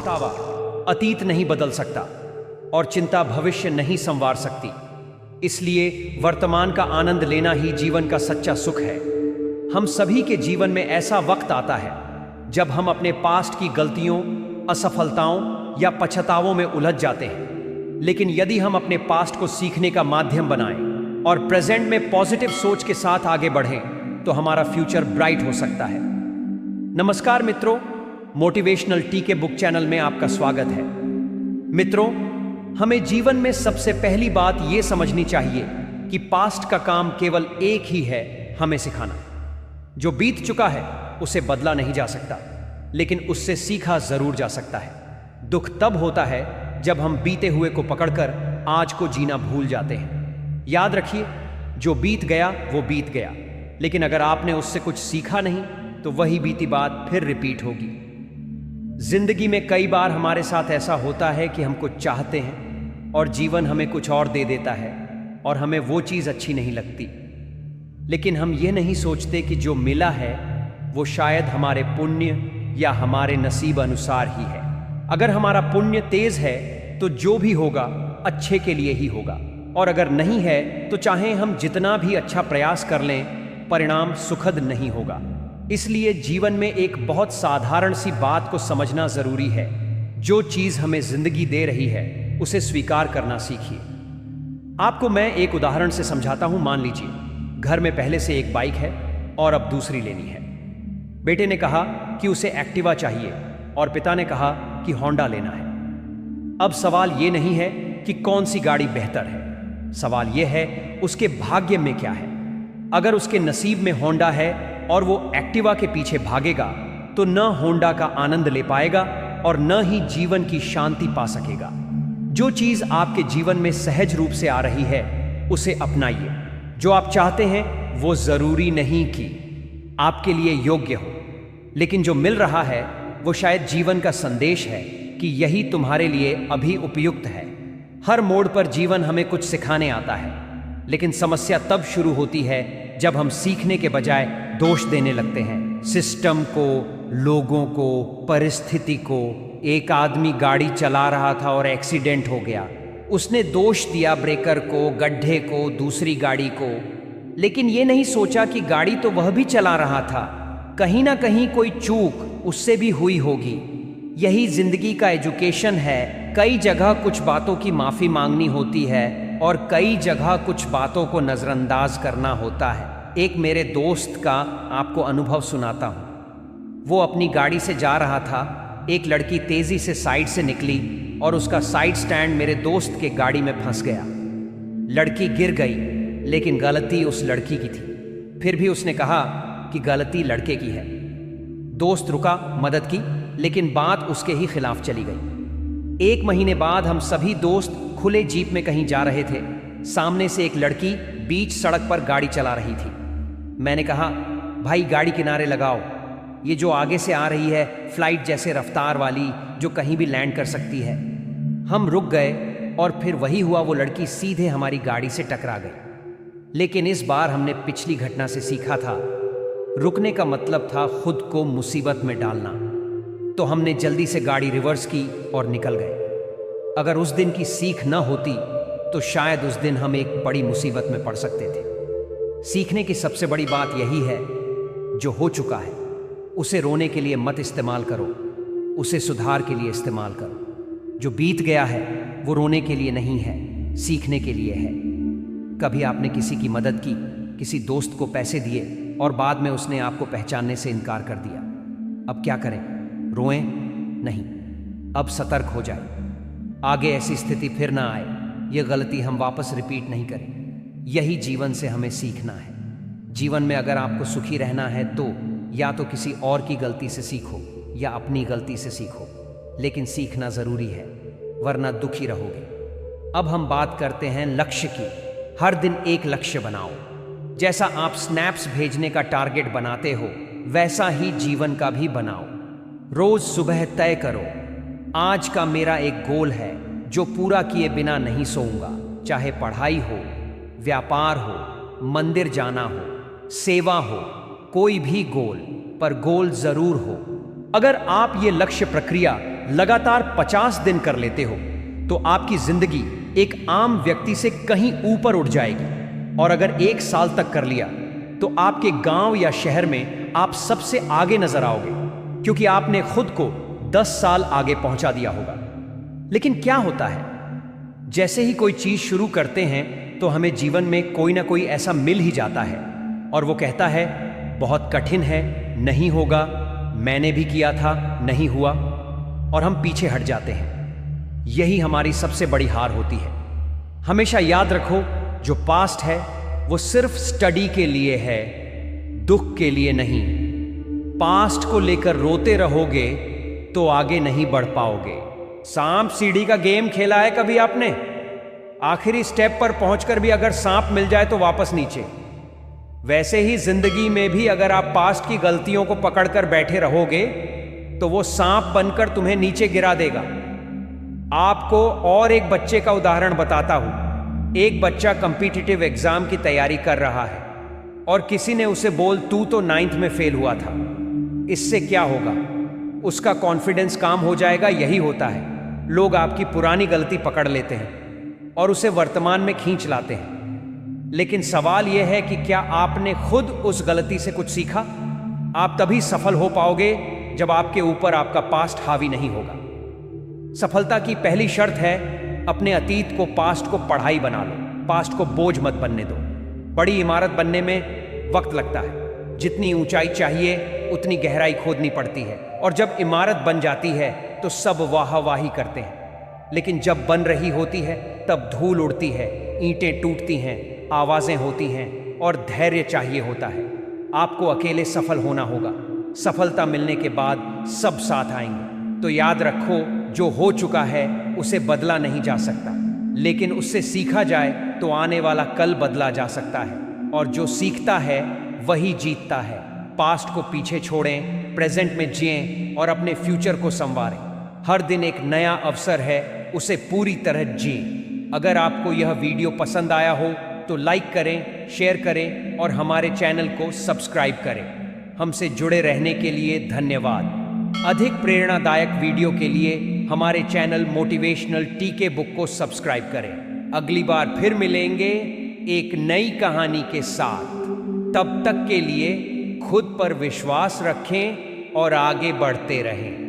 पछतावा अतीत नहीं बदल सकता और चिंता भविष्य नहीं संवार सकती। इसलिए वर्तमान का आनंद लेना ही जीवन का सच्चा सुख है। हम सभी के जीवन में ऐसा वक्त आता है जब हम अपने पास्ट की गलतियों, असफलताओं या पछतावों में उलझ जाते हैं। लेकिन यदि हम अपने पास्ट को सीखने का माध्यम बनाएं और प्रेजेंट में पॉजिटिव सोच के साथ आगे बढ़ें तो हमारा फ्यूचर ब्राइट हो सकता है। नमस्कार मित्रों, मोटिवेशनल टीके बुक चैनल में आपका स्वागत है। मित्रों, हमें जीवन में सबसे पहली बात यह समझनी चाहिए कि पास्ट का काम केवल एक ही है, हमें सिखाना। जो बीत चुका है उसे बदला नहीं जा सकता, लेकिन उससे सीखा जरूर जा सकता है। दुख तब होता है जब हम बीते हुए को पकड़कर आज को जीना भूल जाते हैं। याद रखिए, जो बीत गया वो बीत गया, लेकिन अगर आपने उससे कुछ सीखा नहीं तो वही बीती बात फिर रिपीट होगी। जिंदगी में कई बार हमारे साथ ऐसा होता है कि हम कुछ चाहते हैं और जीवन हमें कुछ और दे देता है और हमें वो चीज़ अच्छी नहीं लगती। लेकिन हम ये नहीं सोचते कि जो मिला है वो शायद हमारे पुण्य या हमारे नसीब अनुसार ही है। अगर हमारा पुण्य तेज है तो जो भी होगा अच्छे के लिए ही होगा, और अगर नहीं है तो चाहे हम जितना भी अच्छा प्रयास कर लें, परिणाम सुखद नहीं होगा। इसलिए जीवन में एक बहुत साधारण सी बात को समझना जरूरी है। जो चीज हमें जिंदगी दे रही है उसे स्वीकार करना सीखिए। आपको मैं एक उदाहरण से समझाता हूं। मान लीजिए, घर में पहले से एक बाइक है और अब दूसरी लेनी है। बेटे ने कहा कि उसे एक्टिवा चाहिए और पिता ने कहा कि होंडा लेना है। अब सवाल ये नहीं है कि कौन सी गाड़ी बेहतर है, सवाल यह है उसके भाग्य में क्या है। अगर उसके नसीब में होंडा है और वो एक्टिवा के पीछे भागेगा तो न होंडा का आनंद ले पाएगा और न ही जीवन की शांति पा सकेगा। जो चीज आपके जीवन में सहज रूप से आ रही है उसे अपनाइए। जो आप चाहते हैं वो जरूरी नहीं कि आपके लिए योग्य हो, लेकिन जो मिल रहा है वो शायद जीवन का संदेश है कि यही तुम्हारे लिए अभी उपयुक्त है। हर मोड़ पर जीवन हमें कुछ सिखाने आता है, लेकिन समस्या तब शुरू होती है जब हम सीखने के बजाय दोष देने लगते हैं। सिस्टम को, लोगों को, परिस्थिति को। एक आदमी गाड़ी चला रहा था और एक्सीडेंट हो गया। उसने दोष दिया ब्रेकर को, गड्ढे को, दूसरी गाड़ी को, लेकिन ये नहीं सोचा कि गाड़ी तो वह भी चला रहा था। कहीं ना कहीं कोई चूक उससे भी हुई होगी। यही जिंदगी का एजुकेशन है। कई जगह कुछ बातों की माफी मांगनी होती है और कई जगह कुछ बातों को नजरअंदाज करना होता है। एक मेरे दोस्त का आपको अनुभव सुनाता हूं। वो अपनी गाड़ी से जा रहा था। एक लड़की तेजी से साइड से निकली और उसका साइड स्टैंड मेरे दोस्त के गाड़ी में फंस गया। लड़की गिर गई, लेकिन गलती उस लड़की की थी। फिर भी उसने कहा कि गलती लड़के की है। दोस्त रुका, मदद की, लेकिन बात उसके ही खिलाफ चली गई। 1 महीने बाद हम सभी दोस्त खुले जीप में कहीं जा रहे थे। सामने से एक लड़की बीच सड़क पर गाड़ी चला रही थी। मैंने कहा, भाई गाड़ी किनारे लगाओ, ये जो आगे से आ रही है फ्लाइट जैसे रफ्तार वाली, जो कहीं भी लैंड कर सकती है। हम रुक गए और फिर वही हुआ, वो लड़की सीधे हमारी गाड़ी से टकरा गई। लेकिन इस बार हमने पिछली घटना से सीखा था। रुकने का मतलब था खुद को मुसीबत में डालना। तो हमने जल्दी से गाड़ी रिवर्स की और निकल गए। अगर उस दिन की सीख न होती तो शायद उस दिन हम एक बड़ी मुसीबत में पड़ सकते थे। सीखने की सबसे बड़ी बात यही है, जो हो चुका है उसे रोने के लिए मत इस्तेमाल करो, उसे सुधार के लिए इस्तेमाल करो। जो बीत गया है वो रोने के लिए नहीं है, सीखने के लिए है। कभी आपने किसी की मदद की, किसी दोस्त को पैसे दिए और बाद में उसने आपको पहचानने से इनकार कर दिया। अब क्या करें? रोएं? नहीं, अब सतर्क हो जाए। आगे ऐसी स्थिति फिर ना आए। ये गलती हम वापस रिपीट नहीं करें। यही जीवन से हमें सीखना है। जीवन में अगर आपको सुखी रहना है तो या तो किसी और की गलती से सीखो या अपनी गलती से सीखो, लेकिन सीखना जरूरी है, वरना दुखी रहोगे। अब हम बात करते हैं लक्ष्य की। हर दिन एक लक्ष्य बनाओ। जैसा आप स्नैप्स भेजने का टारगेट बनाते हो, वैसा ही जीवन का भी बनाओ। रोज सुबह तय करो, आज का मेरा एक गोल है जो पूरा किए बिना नहीं सोऊंगा। चाहे पढ़ाई हो, व्यापार हो, मंदिर जाना हो, सेवा हो, कोई भी गोल, पर गोल जरूर हो। अगर आप ये लक्ष्य प्रक्रिया लगातार 50 दिन कर लेते हो तो आपकी जिंदगी एक आम व्यक्ति से कहीं ऊपर उठ जाएगी। और अगर 1 साल तक कर लिया तो आपके गांव या शहर में आप सबसे आगे नजर आओगे, क्योंकि आपने खुद को 10 साल आगे पहुंचा दिया होगा। लेकिन क्या होता है, जैसे ही कोई चीज शुरू करते हैं तो हमें जीवन में कोई ना कोई ऐसा मिल ही जाता है और वो कहता है बहुत कठिन है, नहीं होगा, मैंने भी किया था, नहीं हुआ, और हम पीछे हट जाते हैं। यही हमारी सबसे बड़ी हार होती है। हमेशा याद रखो, जो पास्ट है वो सिर्फ स्टडी के लिए है, दुख के लिए नहीं। पास्ट को लेकर रोते रहोगे तो आगे नहीं बढ़ पाओगे। सांप सीढ़ी का गेम खेला है कभी आपने? आखिरी स्टेप पर पहुंचकर भी अगर सांप मिल जाए तो वापस नीचे। वैसे ही जिंदगी में भी अगर आप पास्ट की गलतियों को पकड़कर बैठे रहोगे तो वो सांप बनकर तुम्हें नीचे गिरा देगा। आपको और एक बच्चे का उदाहरण बताता हूं। एक बच्चा कॉम्पिटिटिव एग्जाम की तैयारी कर रहा है और किसी ने उसे बोल तू तो 9th में फेल हुआ था। इससे क्या होगा? उसका कॉन्फिडेंस काम हो जाएगा। यही होता है, लोग आपकी पुरानी गलती पकड़ लेते हैं और उसे वर्तमान में खींच लाते हैं। लेकिन सवाल यह है कि क्या आपने खुद उस गलती से कुछ सीखा? आप तभी सफल हो पाओगे जब आपके ऊपर आपका पास्ट हावी नहीं होगा। सफलता की पहली शर्त है अपने अतीत को, पास्ट को पढ़ाई बना लो। पास्ट को बोझ मत बनने दो। बड़ी इमारत बनने में वक्त लगता है। जितनी ऊंचाई चाहिए उतनी गहराई खोदनी पड़ती है, और जब इमारत बन जाती है तो सब वाहवाही करते हैं। लेकिन जब बन रही होती है तब धूल उड़ती है, ईंटें टूटती हैं, आवाजें होती हैं और धैर्य चाहिए होता है। आपको अकेले सफल होना होगा। सफलता मिलने के बाद सब साथ आएंगे। तो याद रखो, जो हो चुका है उसे बदला नहीं जा सकता, लेकिन उससे सीखा जाए तो आने वाला कल बदला जा सकता है। और जो सीखता है वही जीतता है। पास्ट को पीछे छोड़ें, प्रेजेंट में जिएं और अपने फ्यूचर को संवारें। हर दिन एक नया अवसर है, उसे पूरी तरह जिएं। अगर आपको यह वीडियो पसंद आया हो तो लाइक करें, शेयर करें और हमारे चैनल को सब्सक्राइब करें। हमसे जुड़े रहने के लिए धन्यवाद। अधिक प्रेरणादायक वीडियो के लिए हमारे चैनल मोटिवेशनल टीके बुक को सब्सक्राइब करें। अगली बार फिर मिलेंगे एक नई कहानी के साथ। तब तक के लिए खुद पर विश्वास रखें और आगे बढ़ते रहें।